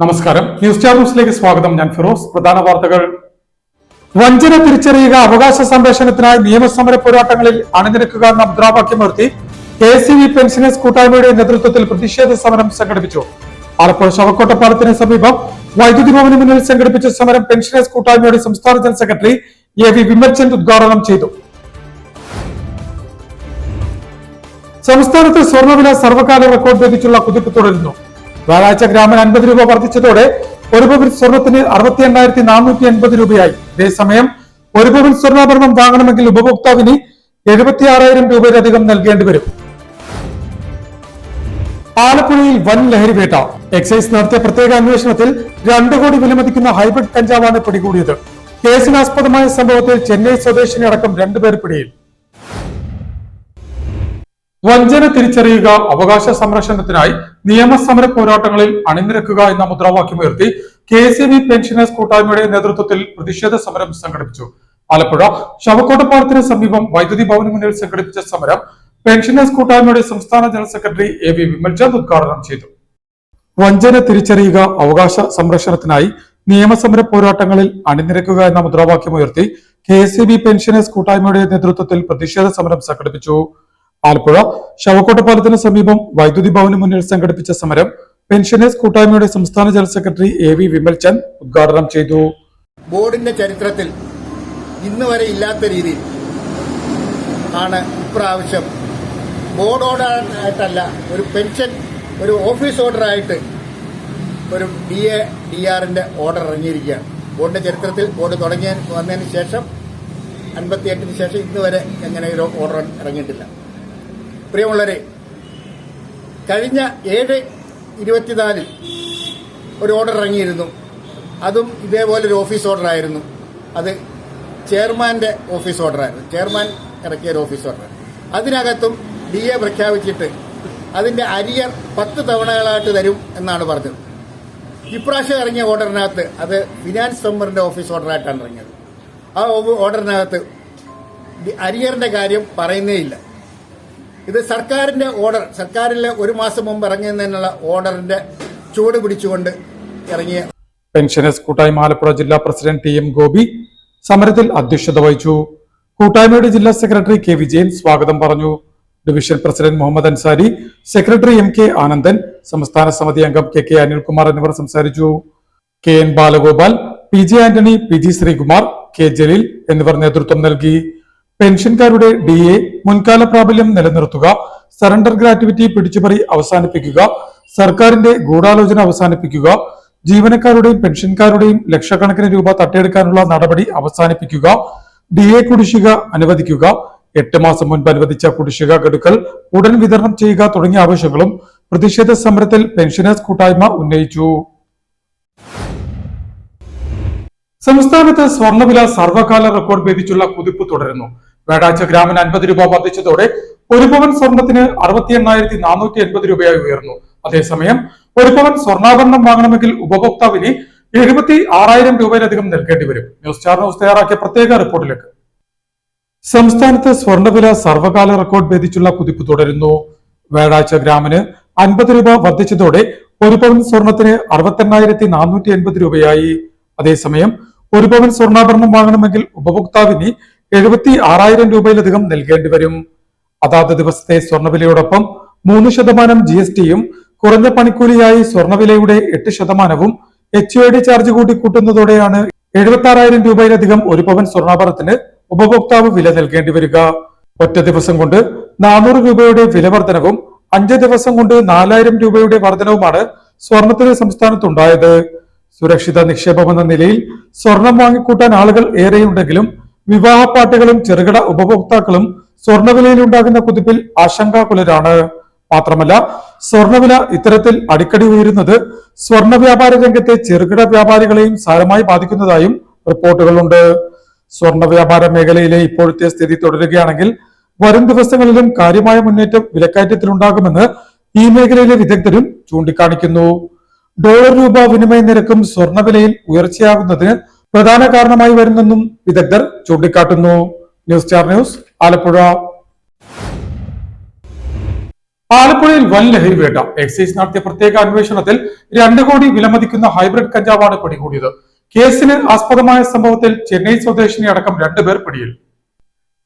നമസ്കാരം. News star ന്യൂസിലേക്ക് സ്വാഗതം. ഞാൻ ഫിറോസ്. പ്രധാന വാർത്തകൾ. വഞ്ചന തിരിച്ചറിയുക, അവകാശ സംരക്ഷണത്തിനായി നിയമസമര പോരാട്ടങ്ങളിൽ അണിനിരക്കുക എന്ന മുദ്രാവാക്യമുയർത്തി KCB പെൻഷനേഴ്സ് കൂട്ടായ്മയുടെ നേതൃത്വത്തിൽ പ്രതിഷേധ സമരം സംഘടിപ്പിച്ചു. ആലപ്പുഴ ശവക്കോട്ട പാലത്തിന് സമീപം വൈദ്യുതി ഭവന് മുന്നിൽ സംഘടിപ്പിച്ച സമരം പെൻഷനേഴ്സ് കൂട്ടായ്മയുടെ സംസ്ഥാന ജനറൽ സെക്രട്ടറി AV വിമൽചന്ദ് ഉദ്ഘാടനം ചെയ്തു. സംസ്ഥാനത്ത് സ്വർണ്ണവില സർവകാല റെക്കോർഡ് ഭേദിച്ചുള്ള കുതിപ്പ് തുടരുന്നു. വ്യാഴാഴ്ച ഗ്രാമിന് 50 രൂപ വർദ്ധിച്ചതോടെ ഒരു പവൻ സ്വർണത്തിന് 68,480 രൂപയായി. അതേസമയം ഒരു പവൻ സ്വർണ്ണാഭരണം വാങ്ങണമെങ്കിൽ ഉപഭോക്താവിന് 76,000 രൂപയിലധികം നൽകേണ്ടി വരും. ആലപ്പുഴയിൽ വൻ ലഹരിവേട്ട. എക്സൈസ് നടത്തിയ പ്രത്യേക അന്വേഷണത്തിൽ 2 കോടി വിലമതിക്കുന്ന ഹൈബ്രിഡ് കഞ്ചാവാണ് പിടികൂടിയത്. കേസിനാസ്പദമായ സംഭവത്തിൽ ചെന്നൈ സ്വദേശിനി അടക്കം 2 പേർ പിടിയിൽ. വഞ്ചന തിരിച്ചറിയുക, അവകാശ സംരക്ഷണത്തിനായി നിയമസമര പോരാട്ടങ്ങളിൽ അണിനിരക്കുക എന്ന മുദ്രാവാക്യമുയർത്തി KCB പെൻഷനേഴ്സ് കൂട്ടായ്മയുടെ നേതൃത്വത്തിൽ പ്രതിഷേധ സമരം സംഘടിപ്പിച്ചു. ആലപ്പുഴ ശവക്കോട്ടപ്പാലത്തിന് സമീപം വൈദ്യുതി ഭവന് മുന്നിൽ സംഘടിപ്പിച്ച സമരം പെൻഷനേഴ്സ് കൂട്ടായ്മയുടെ സംസ്ഥാന ജനറൽ സെക്രട്ടറി AV വിമൽചന്ദ് ഉദ്ഘാടനം ചെയ്തു. വഞ്ചന തിരിച്ചറിയുക, അവകാശ സംരക്ഷണത്തിനായി നിയമസമര പോരാട്ടങ്ങളിൽ അണിനിരക്കുക എന്ന മുദ്രാവാക്യമുയർത്തി KCB പെൻഷനേഴ്സ് കൂട്ടായ്മയുടെ നേതൃത്വത്തിൽ പ്രതിഷേധ സമരം സംഘടിപ്പിച്ചു. ആലപ്പുഴ ശവക്കോട്ടപ്പാലത്തിന് സമീപം വൈദ്യുതി ഭവന് മുന്നിൽ സംഘടിപ്പിച്ച സമരം പെൻഷനേഴ്സ് കൂട്ടായ്മയുടെ സംസ്ഥാന ജനറൽ സെക്രട്ടറി AV വിമൽചന്ദ് ഉദ്ഘാടനം ചെയ്തു. ബോർഡിന്റെ ചരിത്രത്തിൽ ഇന്ന് വരെ ഇല്ലാത്ത രീതിയിൽ ആണ് ഇപ്രാവശ്യം ബോർഡ് ഓർഡർ ആയിട്ടല്ല, ഒരു പെൻഷൻ ഒരു ഓഫീസ് ഓർഡറായിട്ട് ഒരു DADRന്റെ ഓർഡർ ഇറങ്ങിയിരിക്കുകയാണ്. ബോർഡിന്റെ ചരിത്രത്തിൽ ബോർഡ് വന്നതിന് ശേഷം 58-ന് ശേഷം ഇന്ന് വരെ അങ്ങനെ ഒരു ഓർഡർ ഇറങ്ങിയിട്ടില്ല. പ്രിയമുള്ളവരെ, കഴിഞ്ഞ 7/24 ഒരു ഓർഡർ ഇറങ്ങിയിരുന്നു. അതും ഇതേപോലൊരു ഓഫീസ് ഓർഡർ ആയിരുന്നു. അത് ചെയർമാന്റെ ഓഫീസ് ഓർഡറായിരുന്നു. ചെയർമാൻ ഇറക്കിയ ഒരു ഓഫീസ് ഓർഡർ. അതിനകത്തും DA പ്രഖ്യാപിച്ചിട്ട് അതിന്റെ അരിയർ 10 തവണകളായിട്ട് തരും എന്നാണ് പറഞ്ഞത്. ഇപ്രാവശ്യം ഇറങ്ങിയ ഓർഡറിനകത്ത് അത് ഫിനാൻസ് മെമ്പറിന്റെ ഓഫീസ് ഓർഡറായിട്ടാണ് ഇറങ്ങിയത്. ആ ഓർഡറിനകത്ത് അരിയറിന്റെ കാര്യം പറയുന്നേയില്ല. ഇത് സർക്കാരിന്റെ ഓർഡർ, സർക്കാരിലെ 1 മാസം മുമ്പ് ഇറങ്ങിയതിനുള്ള ഓർഡറിന്റെ ചുവട് പിടിച്ചുകൊണ്ട് ഇറങ്ങിയ പെൻഷനേഴ്സ് കൂട്ടായ്മ ആലപ്പുഴ ജില്ലാ പ്രസിഡന്റ് TM ഗോപി സമരത്തിൽ അധ്യക്ഷത വഹിച്ചു. കൂട്ടായ്മയുടെ ജില്ലാ സെക്രട്ടറി K വിജയൻ സ്വാഗതം പറഞ്ഞു. Division president Muhammad Ansari, secretary MK Anandan, സംസ്ഥാന സമിതി അംഗം KK അനിൽകുമാർ എന്നിവർ സംസാരിച്ചു. KN Balagopal, PJ Antony, PG Sreekumar, K Jaleel എന്നിവർ നേതൃത്വം നൽകി. പെൻഷൻകാരുടെ DA മുൻകാല പ്രാബല്യം നിലനിർത്തുക, സറണ്ടർ ഗ്രാറ്റുവിറ്റി പിടിച്ചുപറി അവസാനിപ്പിക്കുക, സർക്കാരിന്റെ ഗൂഢാലോചന അവസാനിപ്പിക്കുക, ജീവനക്കാരുടെയും പെൻഷൻകാരുടെയും ലക്ഷക്കണക്കിന് രൂപ തട്ടിയെടുക്കാനുള്ള നടപടി അവസാനിപ്പിക്കുക, DA കുടിശ്ശിക അനുവദിക്കുക, 8 മാസം മുൻപ് അനുവദിച്ച കുടിശ്ശിക ഗഡുക്കൾ ഉടൻ വിതരണം ചെയ്യുക തുടങ്ങിയ ആവശ്യങ്ങളും പ്രതിഷേധ സമരത്തിൽ പെൻഷനേഴ്സ് കൂട്ടായ്മ ഉന്നയിച്ചു. സംസ്ഥാനത്ത് സ്വർണ്ണവില സർവകാല റെക്കോർഡ് ഭേദിച്ചുള്ള കുതിപ്പ് തുടരുന്നു. വ്യാഴാഴ്ച ഗ്രാമിന് 50 രൂപ വർദ്ധിച്ചതോടെ ഒരു പവൻ സ്വർണത്തിന് 68,480 രൂപയായി ഉയർന്നു. അതേസമയം ഒരു പവൻ സ്വർണ്ണാഭരണം വാങ്ങണമെങ്കിൽ ഉപഭോക്താവിന് 76,000 രൂപയിലധികം നൽകേണ്ടി വരും. ന്യൂസ് സ്റ്റാർ ന്യൂസ് തയ്യാറാക്കിയ പ്രത്യേക റിപ്പോർട്ടിലേക്ക്. സംസ്ഥാനത്ത് സ്വർണ്ണവില സർവകാല റെക്കോർഡ് ഭേദിച്ചുള്ള കുതിപ്പ് തുടരുന്നു. വ്യാഴാഴ്ച ഗ്രാമിന് 50 രൂപ വർദ്ധിച്ചതോടെ ഒരു പവൻ സ്വർണത്തിന് 68,480 രൂപയായി. അതേസമയം ഒരു പവൻ സ്വർണ്ണാഭരണം വാങ്ങണമെങ്കിൽ ഉപഭോക്താവിന് 76,000 രൂപയിലധികം നൽകേണ്ടി വരും. അതാത് ദിവസത്തെ സ്വർണ്ണവിലയോടൊപ്പം 3% GSTയും കുറഞ്ഞ പണിക്കൂലിയായി സ്വർണ്ണവിലയുടെ 8%വും HOD ചാർജ് കൂട്ടി കൂട്ടുന്നതോടെയാണ് 76,000 രൂപയിലധികം ഒരു പവൻ സ്വർണ്ണാഭരണത്തിന് ഉപഭോക്താവ് വില നൽകേണ്ടി വരിക. ഒറ്റ ദിവസം കൊണ്ട് 400 രൂപയുടെ വില വർധനവും 5 ദിവസം കൊണ്ട് 4,000 രൂപയുടെ വർധനവുമാണ് സ്വർണത്തിന് സംസ്ഥാനത്തുണ്ടായത്. സുരക്ഷിത നിക്ഷേപമെന്ന നിലയിൽ സ്വർണം വാങ്ങിക്കൂട്ടാൻ ആളുകൾ ഏറെയുണ്ടെങ്കിലും വിവാഹ പാർട്ടികളും ചെറുകിട ഉപഭോക്താക്കളും സ്വർണ്ണവിലയിലുണ്ടാകുന്ന കുതിപ്പിൽ ആശങ്കാകുലരാണ്. മാത്രമല്ല, സ്വർണ്ണവില ഇത്തരത്തിൽ അടിക്കടി ഉയരുന്നത് സ്വർണ്ണ വ്യാപാര രംഗത്തെ ചെറുകിട വ്യാപാരികളെയും സാരമായി ബാധിക്കുന്നതായും റിപ്പോർട്ടുകളുണ്ട്. സ്വർണ്ണ വ്യാപാര മേഖലയിലെ ഇപ്പോഴത്തെ സ്ഥിതി തുടരുകയാണെങ്കിൽ വരും ദിവസങ്ങളിലും കാര്യമായ മുന്നേറ്റം വിലക്കയറ്റത്തിലുണ്ടാകുമെന്ന് ഈ മേഖലയിലെ വിദഗ്ധരും ചൂണ്ടിക്കാണിക്കുന്നു. ഡോളർ രൂപ വിനിമയ നിരക്കും സ്വർണ്ണവിലയിൽ ഉയർച്ചയാകുന്നതിന് പ്രധാന കാരണമായി വരുന്നെന്നും വിദഗ്ധർ ചൂണ്ടിക്കാട്ടുന്നു. News star news Alappuzha. ആലപ്പുഴയിൽ വൻ ലഹരി വേട്ട. എക്സൈസ് നടത്തിയ പ്രത്യേക അന്വേഷണത്തിൽ 2 കോടി വിലമതിക്കുന്ന ഹൈബ്രിഡ് കഞ്ചാവാണ് പിടികൂടിയത്. കേസിന് ആസ്പദമായ സംഭവത്തിൽ ചെന്നൈ സ്വദേശിനി അടക്കം 2 പേർ പിടിയിൽ.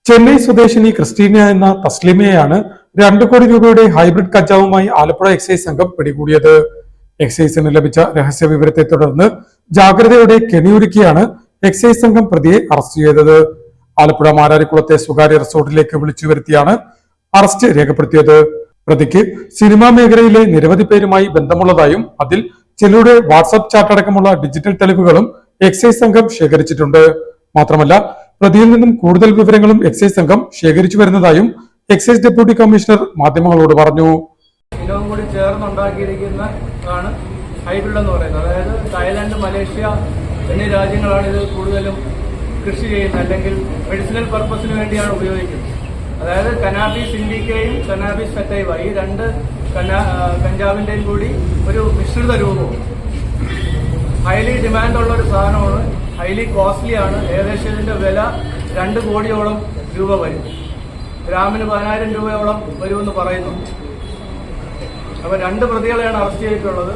ചെന്നൈ സ്വദേശിനി ക്രിസ്റ്റീന എന്ന തസ്ലിമയെയാണ് 2 കോടി രൂപയുടെ ഹൈബ്രിഡ് കഞ്ചാവുമായി ആലപ്പുഴ എക്സൈസ് സംഘം പിടികൂടിയത്. എക്സൈസിന് ലഭിച്ച രഹസ്യ വിവരത്തെ തുടർന്ന് ജാഗ്രതയോടെ കെണിയൊരുക്കിയാണ് എക്സൈസ് സംഘം പ്രതിയെ അറസ്റ്റ് ചെയ്തത്. ആലപ്പുഴ മാരാരിക്കുളത്തെ സ്വകാര്യ റിസോർട്ടിലേക്ക് വിളിച്ചു വരുത്തിയാണ് അറസ്റ്റ് രേഖപ്പെടുത്തിയത്. പ്രതിക്ക് സിനിമാ മേഖലയിലെ നിരവധി പേരുമായി ബന്ധമുള്ളതായും അതിൽ ചിലരുടെ വാട്സ്ആപ്പ് ചാറ്റ് അടക്കമുള്ള ഡിജിറ്റൽ തെളിവുകളും എക്സൈസ് സംഘം ശേഖരിച്ചിട്ടുണ്ട്. മാത്രമല്ല പ്രതിയിൽ നിന്നും കൂടുതൽ വിവരങ്ങളും എക്സൈസ് സംഘം ശേഖരിച്ചു വരുന്നതായും എക്സൈസ് ഡെപ്യൂട്ടി കമ്മീഷണർ മാധ്യമങ്ങളോട് പറഞ്ഞു. ഇനവും കൂടി ചേർന്നുണ്ടാക്കിയിരിക്കുന്നതാണ് ഹൈബ്രിഡ് എന്ന് പറയുന്നത്. അതായത് തായ്ലാന്റ്, മലേഷ്യ എന്നീ രാജ്യങ്ങളാണ് ഇത് കൂടുതലും കൃഷി ചെയ്യുന്നത്, അല്ലെങ്കിൽ മെഡിസിനൽ പർപ്പസിന് വേണ്ടിയാണ് ഉപയോഗിക്കുന്നത്. അതായത് കനാബീസ് ഇൻഡിക്കയും കനാബീസ് സറ്റൈവ ഈ 2 കഞ്ചാവിന്റെയും കൂടി ഒരു മിശ്രിത രൂപവും. ഹൈലി ഡിമാൻഡ് ഉള്ള ഒരു സാധനമാണ്, ഹൈലി കോസ്റ്റ്ലി ആണ്. ഏകദേശം ഇതിന്റെ വില 2 കോടിയോളം രൂപ വരും. ഗ്രാമിന് 10,000 രൂപയോളം വരുമെന്ന് പറയുന്നു. അപ്പൊ 2 പ്രതികളെയാണ് അറസ്റ്റ് ചെയ്തിട്ടുള്ളത്.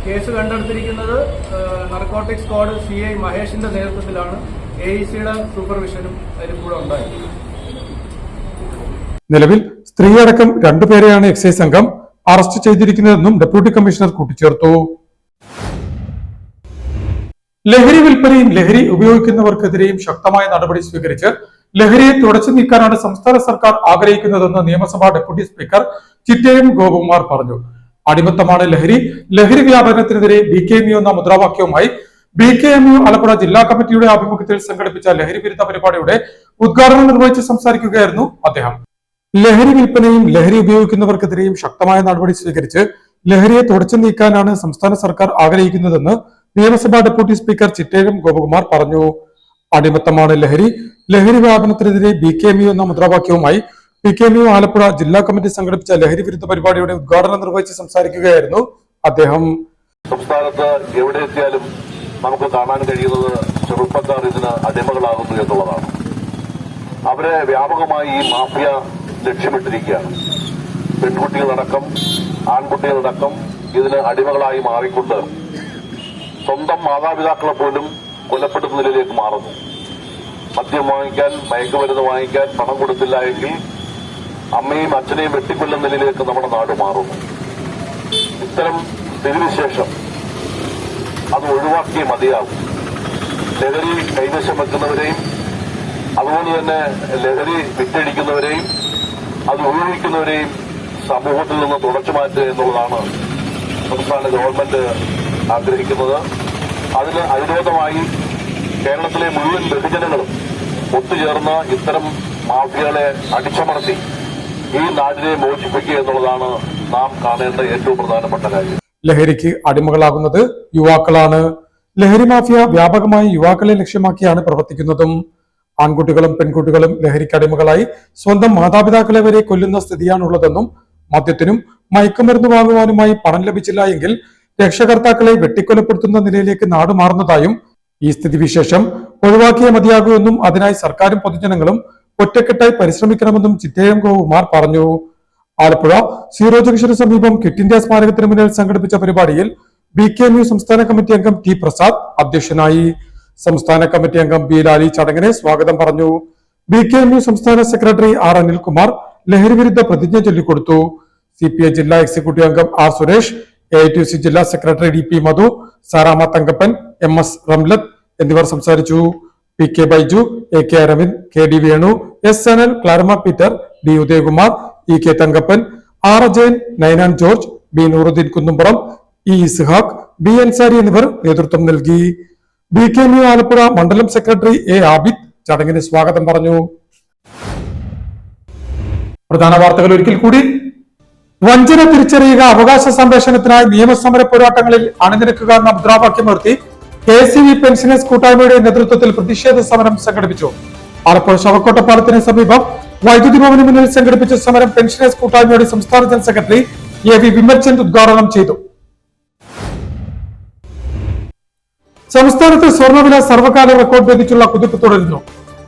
കേസ് കണ്ടെടുത്തിരിക്കുന്നത് നർക്കോട്ടിക് സ്ക്വാഡ് CI മഹേഷിന്റെ നേതൃത്വത്തിലാണ്. AECയുടെ സൂപ്പർവിഷനും അതിൽ കൂടെ ഉണ്ടായി. നിലവിൽ സ്ത്രീയടക്കം 2 പേരെയാണ് എക്സൈസ് സംഘം അറസ്റ്റ് ചെയ്തിരിക്കുന്നതെന്നും ഡെപ്യൂട്ടി കമ്മീഷണർ കൂട്ടിച്ചേർത്തു. ലഹരി വിൽപ്പനയും ലഹരി ഉപയോഗിക്കുന്നവർക്കെതിരെയും ശക്തമായ നടപടി സ്വീകരിച്ച് ലഹരിയെ തുടച്ചു നീക്കാനാണ് സംസ്ഥാന സർക്കാർ ആഗ്രഹിക്കുന്നതെന്ന് നിയമസഭാ ഡെപ്യൂട്ടി സ്പീക്കർ ചിറ്റയം ഗോപകുമാർ പറഞ്ഞു. അടിമത്തമാണ് ലഹരി, ലഹരി വ്യാപനത്തിനെതിരെ BKMU എന്ന മുദ്രാവാക്യവുമായി BKMU ആലപ്പുഴ ജില്ലാ കമ്മിറ്റിയുടെ ആഭിമുഖ്യത്തിൽ സംഘടിപ്പിച്ച ലഹരി വിരുദ്ധ പരിപാടിയുടെ ഉദ്ഘാടനം നിർവഹിച്ച് സംസാരിക്കുകയായിരുന്നു അദ്ദേഹം. ലഹരി വിൽപ്പനയും ലഹരി ഉപയോഗിക്കുന്നവർക്കെതിരെയും ശക്തമായ നടപടി സ്വീകരിച്ച് ലഹരിയെ തുടച്ചു നീക്കാനാണ് സംസ്ഥാന സർക്കാർ ആഗ്രഹിക്കുന്നതെന്ന് നിയമസഭാ ഡെപ്യൂട്ടി സ്പീക്കർ ചിറ്റയം ഗോപകുമാർ പറഞ്ഞു. അടിമത്തമാണ് ലഹരി, ലഹരി വ്യാപനത്തിനെതിരെ BKMU എന്ന മുദ്രാവാക്യവുമായി BKMU ആലപ്പുഴ ജില്ലാ കമ്മിറ്റി സംഘടിപ്പിച്ച ലഹരി വിരുദ്ധ പരിപാടിയുടെ ഉദ്ഘാടനം നിർവഹിച്ച് സംസാരിക്കുകയായിരുന്നു അദ്ദേഹം. സംസ്ഥാനത്ത് എവിടെ എത്തിയാലും നമുക്ക് കാണാൻ കഴിയുന്നത് ചെറുപ്പക്കാർ ഇതിന് അടിമകളാകുന്നു എന്നുള്ളതാണ്. അവരെ വ്യാപകമായി ഈ മാഫിയ ലക്ഷ്യമിട്ടിരിക്കുകയാണ്. പെൺകുട്ടികളടക്കം ആൺകുട്ടികളടക്കം ഇതിന് അടിമകളായി മാറിക്കൊണ്ട് സ്വന്തം മാതാപിതാക്കളെ പോലും കൊലപ്പെടുത്തുന്ന നിലയിലേക്ക് മാറുന്നു. മദ്യം വാങ്ങിക്കാൻ, മയക്കുമരുന്ന് വാങ്ങിക്കാൻ പണം കൊടുത്തില്ല എങ്കിൽ അമ്മയും അച്ഛനെയും വെട്ടിക്കൊല്ലുന്ന നിലയിലേക്ക് നമ്മുടെ നാട് മാറുന്നു. ഇത്തരം സ്ഥിതിവിശേഷം അത് ഒഴിവാക്കിയേ മതിയാകും. ലഹരി കൈവശം വെക്കുന്നവരെയും അതുപോലെ തന്നെ ലഹരി വിറ്റഴിക്കുന്നവരെയും അത് ഉപയോഗിക്കുന്നവരെയും സമൂഹത്തിൽ നിന്ന് തുടച്ചു മാറ്റുക എന്നുള്ളതാണ് സംസ്ഥാന ഗവൺമെന്റ് ആഗ്രഹിക്കുന്നത്. അതിന് അനുരോധമായി കേരളത്തിലെ മുഴുവൻ ബഹുജനങ്ങളും ഒത്തുചേർന്ന് ഇത്തരം മാഫിയകളെ അടിച്ചമർത്തി ഈ നാടിനെ മോചിപ്പിക്കുക എന്നുള്ളതാണ് നാം കാണേണ്ട ഏറ്റവും പ്രധാനപ്പെട്ട കാര്യം. ലഹരിക്ക് അടിമകളാകുന്നത് യുവാക്കളാണ്. ലഹരി മാഫിയ വ്യാപകമായി യുവാക്കളെ ലക്ഷ്യമാക്കിയാണ് പ്രവർത്തിക്കുന്നതും. ആൺകുട്ടികളും പെൺകുട്ടികളും ലഹരിക്ക് അടിമകളായി സ്വന്തം മാതാപിതാക്കളെ വരെ കൊല്ലുന്ന സ്ഥിതിയാണുള്ളതെന്നും മദ്യത്തിനും മയക്കുമരുന്ന് വാങ്ങുവാനുമായി പണം ലഭിച്ചില്ല എങ്കിൽ രക്ഷകർത്താക്കളെ വെട്ടിക്കൊലപ്പെടുത്തുന്ന നിലയിലേക്ക് നാട് മാറുന്നതായും ഈ സ്ഥിതിവിശേഷം ഒഴിവാക്കിയേ മതിയാകൂ എന്നും അതിനായി സർക്കാരും പൊതുജനങ്ങളും ഒറ്റക്കെട്ടായി പരിശ്രമിക്കണമെന്നും ചിറ്റയം ഗോപകുമാർ പറഞ്ഞു. ആലപ്പുഴ സീറോ ജംഗ്ഷന് സമീപം ക്വിറ്റ് ഇന്ത്യ സ്മാരകത്തിന് മുന്നിൽ സംഘടിപ്പിച്ച പരിപാടിയിൽ BKMU സംസ്ഥാന കമ്മിറ്റി അംഗം T പ്രസാദ് അധ്യക്ഷനായി. സംസ്ഥാന കമ്മിറ്റി അംഗം B ലാലി ചടങ്ങിനെ സ്വാഗതം പറഞ്ഞു. BKMU സംസ്ഥാന സെക്രട്ടറി R അനിൽകുമാർ ലഹരി വിരുദ്ധ പ്രതിജ്ഞ ചൊല്ലിക്കൊടുത്തു. CPI ജില്ലാ എക്സിക്യൂട്ടീവ് അംഗം R സുരേഷ്, AITUC ജില്ലാ secretary DP Madhu, Saramma Thankappan, MS Ramlath എന്നിവർ സംസാരിച്ചു. PK Baiju, AK Aravind, KD Venu, S Sanal, Claramma Peter, D Udayakumar, EK Thankappan, R Ajayan, Ninan George, B Nooruddin Kunnumpuram, E Ishaq, B Ansari എന്നിവർ നേതൃത്വം നൽകി. BKMU ആലപ്പുഴ മണ്ഡലം സെക്രട്ടറി A ആബിദ് ചടങ്ങിന് സ്വാഗതം പറഞ്ഞു. പ്രധാന വാർത്തകൾ ഒരിക്കൽ കൂടി. വഞ്ചന തിരിച്ചറിയുക, അവകാശ സംരക്ഷണത്തിനായി നിയമസമര പോരാട്ടങ്ങളിൽ അണിനിരക്കുക എന്ന മുദ്രാവാക്യമുയർത്തി KCV പെൻഷനേഴ്സ് കൂട്ടായ്മയുടെ നേതൃത്വത്തിൽ പ്രതിഷേധ സമരം സംഘടിപ്പിച്ചു. ആലപ്പുഴ ശവക്കോട്ട പാലത്തിന് സമീപം വൈദ്യുതി ഭവന് മുന്നിൽ സംഘടിപ്പിച്ച സമരം പെൻഷനേഴ്സ് കൂട്ടായ്മയുടെ സംസ്ഥാന ജനറൽ സെക്രട്ടറി AV വിമൽചന്ദ് ഉദ്ഘാടനം ചെയ്തു. സംസ്ഥാനത്ത് സ്വർണ്ണവില സർവകാല റെക്കോർഡ് ഭേദിച്ചുള്ള കുതിപ്പ് തുടരുന്നു.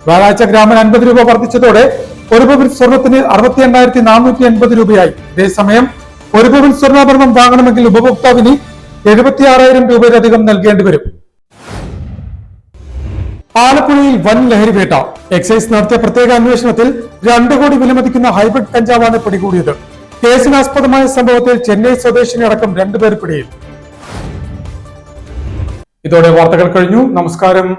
വ്യാഴാഴ്ച ഗ്രാമിന് 50 രൂപ വർദ്ധിച്ചതോടെ ഒരു പവൻ സ്വർണത്തിന് 68,480 രൂപയായി. അതേസമയം ഒരു പവൻ സ്വർണ്ണാഭരണം വാങ്ങണമെങ്കിൽ ഉപഭോക്താവിന് 76,000 രൂപയിലധികം നൽകേണ്ടി വരും. ആലപ്പുഴയിൽ വൻ ലഹരിവേട്ട. എക്സൈസ് നടത്തിയ പ്രത്യേക അന്വേഷണത്തിൽ 2 കോടി വിലമതിക്കുന്ന ഹൈബ്രിഡ് കഞ്ചാവാണ് പിടികൂടിയത്. കേസിനാസ്പദമായ സംഭവത്തിൽ ചെന്നൈ സ്വദേശിനി അടക്കം 2 പേർ പിടിയിൽ. ഇതോടെ വാർത്തകൾ കഴിഞ്ഞു. നമസ്കാരം.